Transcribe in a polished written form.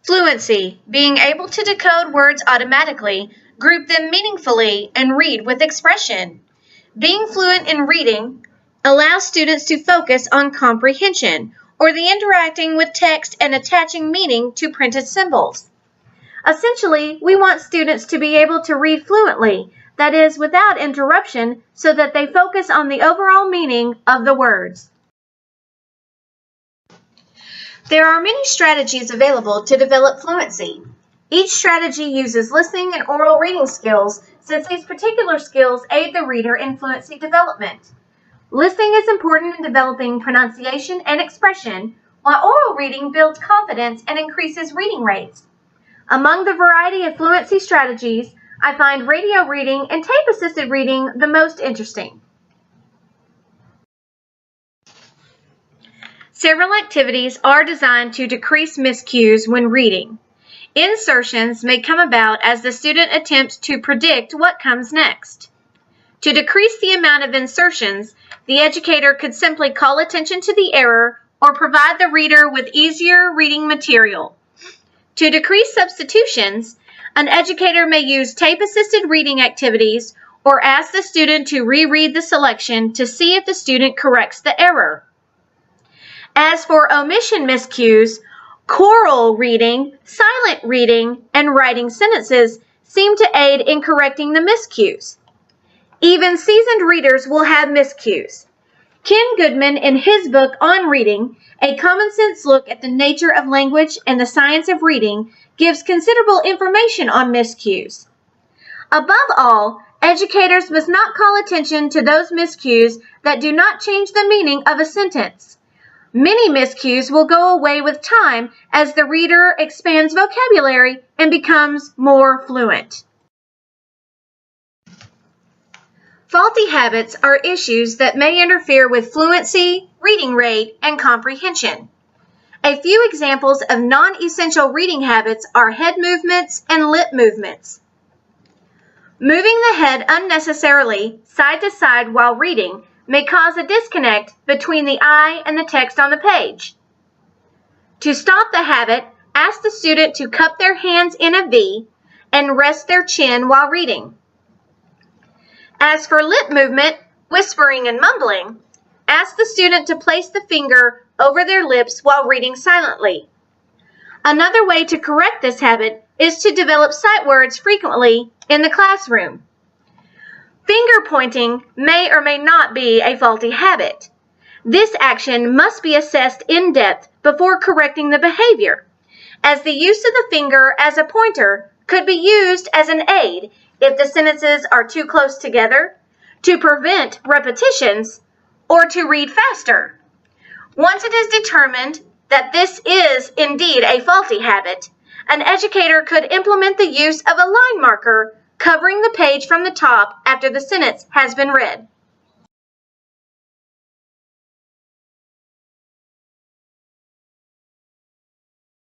Fluency, being able to decode words automatically, group them meaningfully, and read with expression. Being fluent in reading allows students to focus on comprehension, or the interacting with text and attaching meaning to printed symbols. Essentially, we want students to be able to read fluently, that is, without interruption, so that they focus on the overall meaning of the words. There are many strategies available to develop fluency. Each strategy uses listening and oral reading skills, since these particular skills aid the reader in fluency development. Listening is important in developing pronunciation and expression, while oral reading builds confidence and increases reading rates. Among the variety of fluency strategies, I find radio reading and tape-assisted reading the most interesting. Several activities are designed to decrease miscues when reading. Insertions may come about as the student attempts to predict what comes next. To decrease the amount of insertions, the educator could simply call attention to the error or provide the reader with easier reading material. To decrease substitutions, an educator may use tape-assisted reading activities or ask the student to reread the selection to see if the student corrects the error. As for omission miscues, choral reading, silent reading, and writing sentences seem to aid in correcting the miscues. Even seasoned readers will have miscues. Ken Goodman, in his book on reading, A Common Sense Look at the Nature of Language and the Science of Reading, gives considerable information on miscues. Above all, educators must not call attention to those miscues that do not change the meaning of a sentence. Many miscues will go away with time as the reader expands vocabulary and becomes more fluent. Faulty habits are issues that may interfere with fluency, reading rate, and comprehension. A few examples of non-essential reading habits are head movements and lip movements. Moving the head unnecessarily side to side while reading may cause a disconnect between the eye and the text on the page. To stop the habit, ask the student to cup their hands in a V and rest their chin while reading. As for lip movement, whispering and mumbling, ask the student to place the finger over their lips while reading silently. Another way to correct this habit is to develop sight words frequently in the classroom. Finger pointing may or may not be a faulty habit. This action must be assessed in depth before correcting the behavior, as the use of the finger as a pointer could be used as an aid if the sentences are too close together, to prevent repetitions, or to read faster. Once it is determined that this is indeed a faulty habit, an educator could implement the use of a line marker covering the page from the top after the sentence has been read.